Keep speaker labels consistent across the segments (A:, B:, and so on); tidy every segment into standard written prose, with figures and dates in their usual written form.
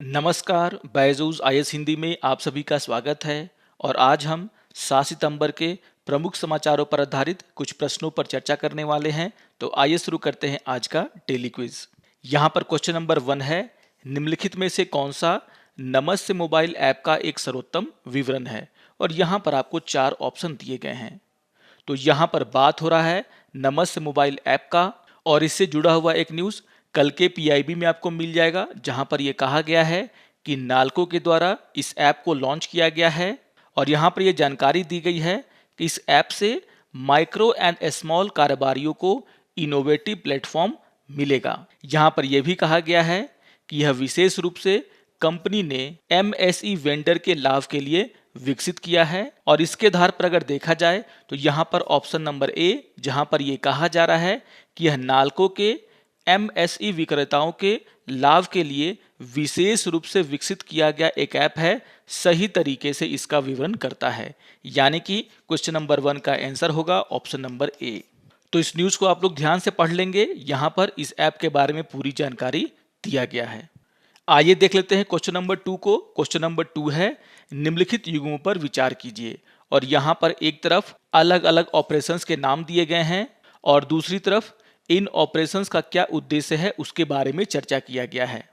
A: नमस्कार, बैजूस आईएएस हिंदी में आप सभी का स्वागत है। और आज हम 7 सितंबर के प्रमुख समाचारों पर आधारित कुछ प्रश्नों पर चर्चा करने वाले हैं। तो आइए शुरू करते हैं आज का डेली क्विज। यहाँ पर क्वेश्चन नंबर 1 है, निम्नलिखित में से कौन सा नमस्ते मोबाइल ऐप का एक सर्वोत्तम विवरण है। और यहाँ पर आपको 4 ऑप्शन दिए गए हैं। तो यहाँ पर बात हो रहा है नमस्ते मोबाइल ऐप का, और इससे जुड़ा हुआ एक न्यूज़ कल के पीआईबी में आपको मिल जाएगा, जहां पर यह कहा गया है कि नाल्को के द्वारा इस ऐप को लॉन्च किया गया है। और यहां पर यह जानकारी दी गई है कि इस ऐप से माइक्रो एंड स्मॉल कारोबारियों को इनोवेटिव प्लेटफॉर्म मिलेगा। यहां पर यह भी कहा गया है कि यह विशेष रूप से कंपनी ने एमएसई वेंडर के लाभ के लिए विकसित किया है। और इसके आधार पर अगर देखा जाए तो यहाँ पर ऑप्शन नंबर ए, जहाँ पर यह कहा जा रहा है कि यह नाल्को के एमएसई विक्रेताओं के लाभ के लिए विशेष रूप से विकसित किया गया एक ऐप है, सही तरीके से इसका विवरण करता है। यानी कि क्वेश्चन नंबर 1 का आंसर होगा ऑप्शन नंबर ए। तो इस न्यूज़ को आप लोग ध्यान से पढ़ लेंगे, यहाँ पर इस ऐप के बारे में पूरी जानकारी दिया गया है। आइए देख लेते हैं क्वेश्चन नंबर 2 को। क्वेश्चन नंबर 2 है, निम्नलिखित युग्मों पर विचार कीजिए। और यहाँ पर एक तरफ अलग अलग ऑपरेशंस के नाम दिए गए हैं और दूसरी तरफ इन ऑपरेशंस का क्या उद्देश्य है उसके बारे में चर्चा किया गया है।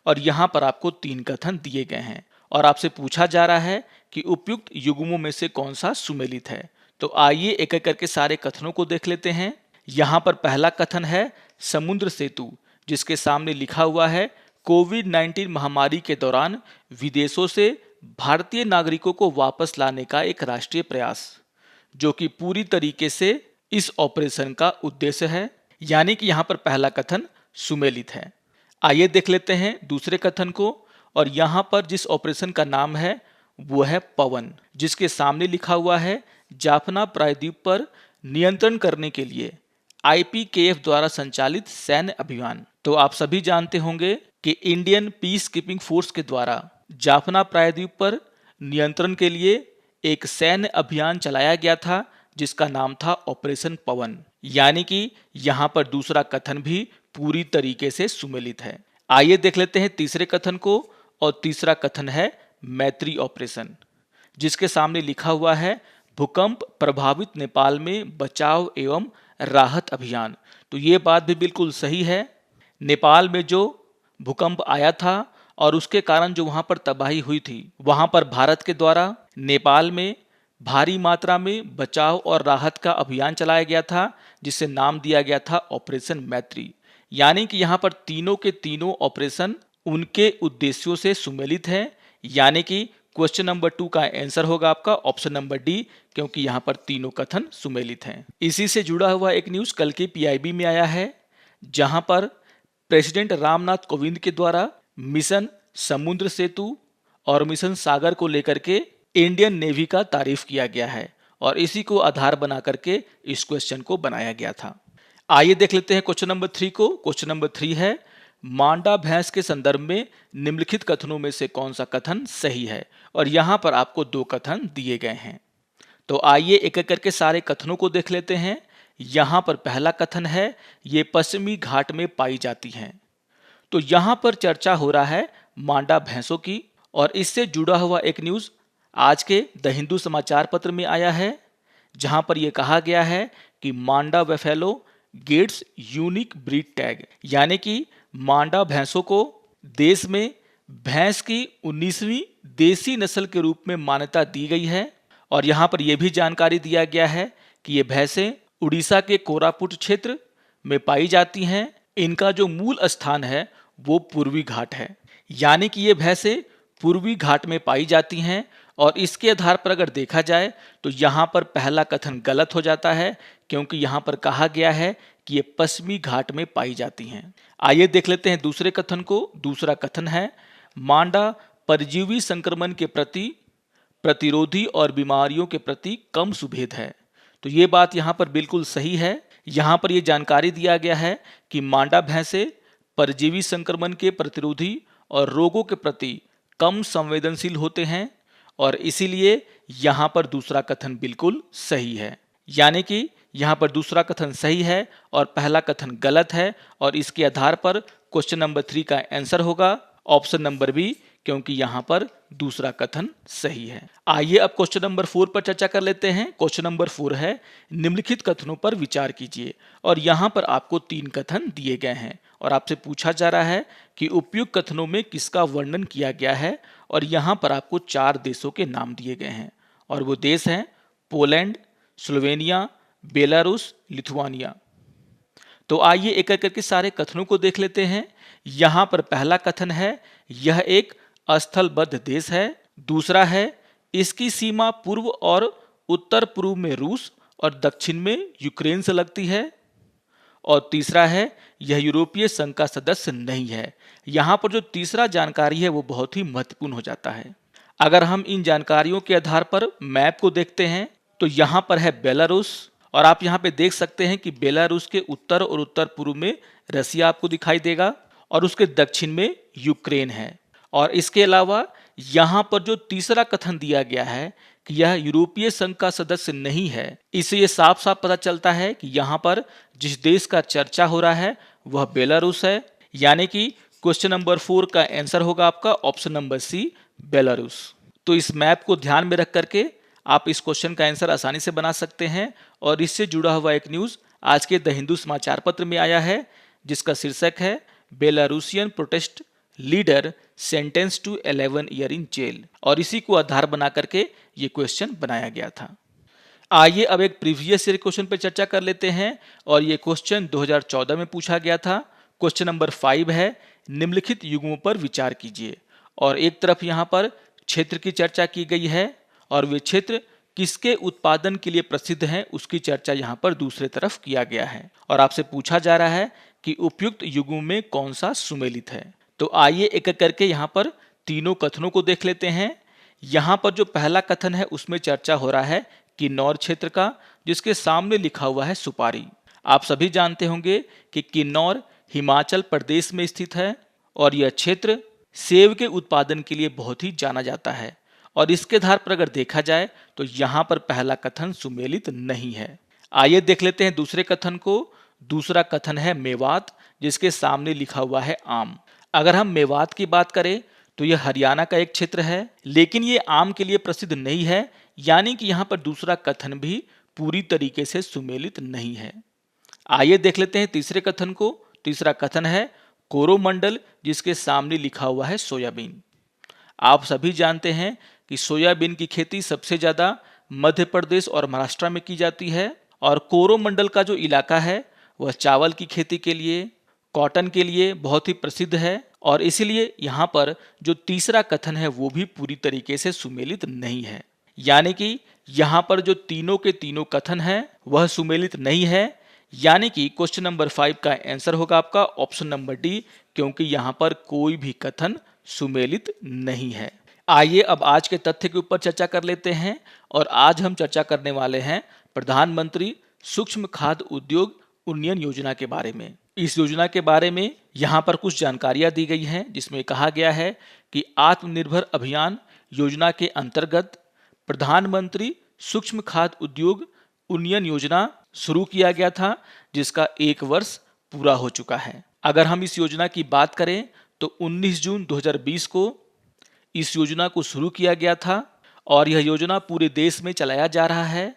A: और यहाँ पर आपको 3 कथन दिए गए हैं और आपसे पूछा जा रहा है कि उपयुक्त युग्मों में से कौन सा सुमेलित है। तो आइए एक एक करके सारे कथनों को देख लेते हैं। यहाँ पर पहला कथन है समुद्र सेतु, जिसके सामने लिखा हुआ है कोविड-19 महामारी के दौरान विदेशों से भारतीय नागरिकों को वापस लाने का एक राष्ट्रीय प्रयास, जो कि पूरी तरीके से इस ऑपरेशन का उद्देश्य है। यानी कि यहाँ पर पहला कथन सुमेलित है। आइए देख लेते हैं दूसरे कथन को। और यहाँ पर जिस ऑपरेशन का नाम है वो है पवन, जिसके सामने लिखा हुआ है जाफना प्रायद्वीप पर नियंत्रण करने के लिए आईपीकेएफ द्वारा संचालित सैन्य अभियान। तो आप सभी जानते होंगे कि इंडियन पीस कीपिंग फोर्स के द्वारा जाफना प्रायद्वीप पर नियंत्रण के लिए एक सैन्य अभियान चलाया गया था, जिसका नाम था ऑपरेशन पवन। यानी कि यहाँ पर दूसरा कथन भी पूरी तरीके से सुमेलित है। आइए देख लेते हैं तीसरे कथन को। और तीसरा कथन है मैत्री ऑपरेशन, जिसके सामने लिखा हुआ है भूकंप प्रभावित नेपाल में बचाव एवं राहत अभियान। तो ये बात भी बिल्कुल सही है। नेपाल में जो भूकंप आया था और उसके कारण जो वहां पर तबाही हुई थी, वहां पर भारत के द्वारा नेपाल में भारी मात्रा में बचाव और राहत का अभियान चलाया गया था, जिसे नाम दिया गया था ऑपरेशन मैत्री। यानी कि यहाँ पर तीनों के तीनों ऑपरेशन उनके उद्देश्यों से सुमेलित हैं। यानी कि क्वेश्चन नंबर 2 का आंसर होगा आपका ऑप्शन नंबर डी, क्योंकि यहाँ पर तीनों कथन सुमेलित हैं। इसी से जुड़ा हुआ एक न्यूज़ कल के पीआईबी में आया है, जहां पर प्रेसिडेंट रामनाथ कोविंद के द्वारा मिशन समुद्र सेतु और मिशन सागर को लेकर के इंडियन नेवी का तारीफ किया गया है और इसी को आधार बना करके इस क्वेश्चन को बनाया गया था। आइए देख लेते हैं क्वेश्चन नंबर 3 को। क्वेश्चन नंबर 3 है, मांडा भैंस के संदर्भ में निम्नलिखित कथनों में से कौन सा कथन सही है। और यहाँ पर आपको 2 कथन दिए गए हैं। तो आइए एक एक करके सारे कथनों को देख लेते हैं। यहाँ पर पहला कथन है, ये पश्चिमी घाट में पाई जाती हैं। तो यहाँ पर चर्चा हो रहा है मांडा भैंसों की, और इससे जुड़ा हुआ एक न्यूज़ आज के द हिंदू समाचार पत्र में आया है, जहां पर यह कहा गया है कि Manda buffalo gets unique breed tag. यानी कि मांडा भैंसों को देश में भैंस की 19वीं देसी नस्ल के रूप में मान्यता दी गई है। और यहाँ पर यह भी जानकारी दिया गया है कि ये भैंसें उड़ीसा के कोरापुट क्षेत्र में पाई जाती हैं। इनका जो मूल स्थान है वो पूर्वी घाट है। यानी कि ये भैंसें पूर्वी घाट में पाई जाती हैं। और इसके आधार पर अगर देखा जाए तो यहाँ पर पहला कथन गलत हो जाता है, क्योंकि यहाँ पर कहा गया है कि ये पश्चिमी घाट में पाई जाती हैं। आइए देख लेते हैं दूसरे कथन को। दूसरा कथन है, मांडा परजीवी संक्रमण के प्रति प्रतिरोधी और बीमारियों के प्रति कम सुभेद है। तो ये बात यहाँ पर बिल्कुल सही है। यहाँ पर यह जानकारी दिया गया है कि मांडा भैंसे परजीवी संक्रमण के प्रतिरोधी और रोगों के प्रति कम संवेदनशील होते हैं, और इसीलिए यहाँ पर दूसरा कथन बिल्कुल सही है। यानी कि यहाँ पर दूसरा कथन सही है और पहला कथन गलत है, और इसके आधार पर क्वेश्चन नंबर 3 का आंसर होगा ऑप्शन नंबर बी, क्योंकि यहाँ पर दूसरा कथन सही है। आइए अब क्वेश्चन नंबर 4 पर चर्चा कर लेते हैं। क्वेश्चन नंबर 4 है, निम्नलिखित कथनों पर विचार कीजिए। और यहाँ पर आपको 3 कथन दिए गए हैं और आपसे पूछा जा रहा है कि उपयुक्त कथनों में किसका वर्णन किया गया है। और यहाँ पर आपको 4 देशों के नाम दिए गए हैं और वो देश हैं पोलैंड, स्लोवेनिया, बेलारूस, लिथुआनिया। तो आइए एक एक करके सारे कथनों को देख लेते हैं। यहाँ पर पहला कथन है, यह एक स्थलबद्ध देश है। दूसरा है, इसकी सीमा पूर्व और उत्तर पूर्व में रूस और दक्षिण में यूक्रेन से लगती है। और तीसरा है, यह यूरोपीय संघ का सदस्य नहीं है। यहाँ पर जो तीसरा जानकारी है वो बहुत ही महत्वपूर्ण हो जाता है। अगर हम इन जानकारियों के आधार पर मैप को देखते हैं तो यहाँ पर है बेलारूस और आप यहाँ पे देख सकते हैं कि बेलारूस के उत्तर और उत्तर पूर्व में रसिया आपको दिखाई देगा और उसके दक्षिण में यूक्रेन है। और इसके अलावा यहाँ पर जो तीसरा कथन दिया गया है कि यह यूरोपीय संघ का सदस्य नहीं है, इससे ये साफ साफ पता चलता है कि यहाँ पर जिस देश का चर्चा हो रहा है वह बेलारूस है। यानी कि क्वेश्चन नंबर 4 का आंसर होगा आपका ऑप्शन नंबर सी, बेलारूस। तो इस मैप को ध्यान में रख करके आप इस क्वेश्चन का आंसर आसानी से बना सकते हैं। और इससे जुड़ा हुआ एक न्यूज़ आज के द हिंदू समाचार पत्र में आया है जिसका शीर्षक है, Belarusian protest leader sentence to 11 year in jail. और इसी को आधार बना करके ये क्वेश्चन बनाया गया था। आइए अब एक प्रीवियस ईयर क्वेश्चन पर चर्चा कर लेते हैं और ये क्वेश्चन 2014 में पूछा गया था। क्वेश्चन नंबर 5 है, निम्नलिखित युग्मों पर विचार कीजिए। और एक तरफ यहाँ पर क्षेत्र की चर्चा की गई है और वे क्षेत्र किसके उत्पादन के लिए प्रसिद्ध हैं उसकी चर्चा यहाँ पर दूसरे तरफ किया गया है। और आपसे पूछा जा रहा है कि उपयुक्त युग्मों में कौन सा सुमेलित है। तो आइए एक एक करके यहाँ पर तीनों कथनों को देख लेते हैं। यहाँ पर जो पहला कथन है उसमें चर्चा हो रहा है किन्नौर क्षेत्र का, जिसके सामने लिखा हुआ है सुपारी। आप सभी जानते होंगे कि किन्नौर हिमाचल प्रदेश में स्थित है और यह क्षेत्र सेब के उत्पादन के लिए बहुत ही जाना जाता है। और इसके आधार पर अगर देखा जाए तो यहाँ पर पहला कथन सुमेलित नहीं है। आइए देख लेते हैं दूसरे कथन को। दूसरा कथन है मेवात, जिसके सामने लिखा हुआ है आम। अगर हम मेवात की बात करें तो यह हरियाणा का एक क्षेत्र है, लेकिन ये आम के लिए प्रसिद्ध नहीं है। यानी कि यहाँ पर दूसरा कथन भी पूरी तरीके से सुमेलित नहीं है। आइए देख लेते हैं तीसरे कथन को। तीसरा कथन है कोरोमंडल, जिसके सामने लिखा हुआ है सोयाबीन। आप सभी जानते हैं कि सोयाबीन की खेती सबसे ज़्यादा मध्य प्रदेश और महाराष्ट्र में की जाती है। और कोरोमंडल का जो इलाका है वह चावल की खेती के लिए, कॉटन के लिए बहुत ही प्रसिद्ध है। और इसीलिए यहाँ पर जो तीसरा कथन है वो भी पूरी तरीके से सुमेलित नहीं है। यानी कि यहाँ पर जो तीनों के तीनों कथन हैं वह सुमेलित नहीं है। यानी कि क्वेश्चन नंबर 5 का आंसर होगा आपका ऑप्शन नंबर डी, क्योंकि यहाँ पर कोई भी कथन सुमेलित नहीं है। आइए अब आज के तथ्य के ऊपर चर्चा कर लेते हैं। और आज हम चर्चा करने वाले हैं प्रधानमंत्री सूक्ष्म खाद्य उद्योग उन्नयन योजना के बारे में। इस योजना के बारे में यहाँ पर कुछ जानकारियाँ दी गई हैं, जिसमें कहा गया है कि आत्मनिर्भर अभियान योजना के अंतर्गत प्रधानमंत्री सूक्ष्म खाद्य उद्योग उन्नयन योजना शुरू किया गया था, जिसका 1 वर्ष पूरा हो चुका है। अगर हम इस योजना की बात करें तो 19 जून 2020 को इस योजना को शुरू किया गया था और यह योजना पूरे देश में चलाया जा रहा है।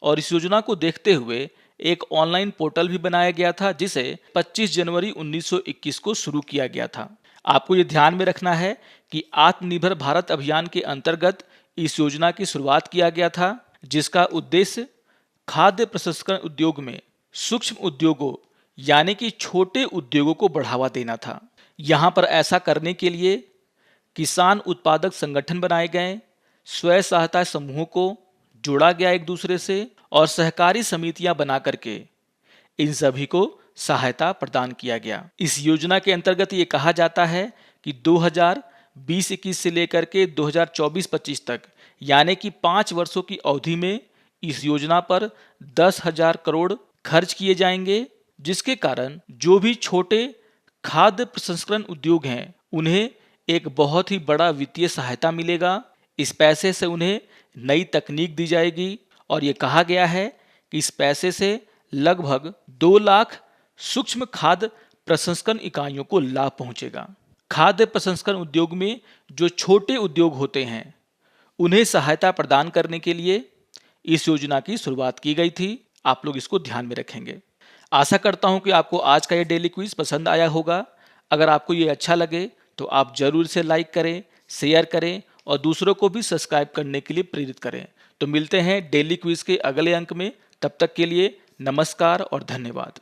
A: और इस योजना को देखते हुए एक ऑनलाइन पोर्टल भी बनाया गया था, जिसे 25 जनवरी 1921 को शुरू किया गया था। आपको ये ध्यान में रखना है कि आत्मनिर्भर भारत अभियान के अंतर्गत इस योजना की शुरुआत किया गया था, जिसका उद्देश्य खाद्य प्रसंस्करण उद्योग में सूक्ष्म उद्योगों यानी कि छोटे उद्योगों को बढ़ावा देना था। यहाँ पर ऐसा करने के लिए किसान उत्पादक संगठन बनाए गए, स्वयं सहायता समूहों को जोड़ा गया एक दूसरे से और सहकारी समितियां बना करके इन सभी को सहायता प्रदान किया गया। इस योजना के अंतर्गत ये कहा जाता है कि 2020-21 से लेकर के 2024-25 तक यानी कि 5 वर्षों की अवधि में इस योजना पर 10,000 करोड़ खर्च किए जाएंगे, जिसके कारण जो भी छोटे खाद्य प्रसंस्करण उद्योग हैं उन्हें एक बहुत ही बड़ा वित्तीय सहायता मिलेगा। इस पैसे से उन्हें नई तकनीक दी जाएगी और ये कहा गया है कि इस पैसे से लगभग 2 लाख सूक्ष्म खाद्य प्रसंस्करण इकाइयों को लाभ पहुंचेगा। खाद्य प्रसंस्करण उद्योग में जो छोटे उद्योग होते हैं उन्हें सहायता प्रदान करने के लिए इस योजना की शुरुआत की गई थी। आप लोग इसको ध्यान में रखेंगे। आशा करता हूं कि आपको आज का ये डेली क्विज पसंद आया होगा। अगर आपको ये अच्छा लगे तो आप जरूर इसे लाइक करें, शेयर करें और दूसरों को भी सब्सक्राइब करने के लिए प्रेरित करें। तो मिलते हैं डेली क्विज के अगले अंक में। तब तक के लिए नमस्कार और धन्यवाद।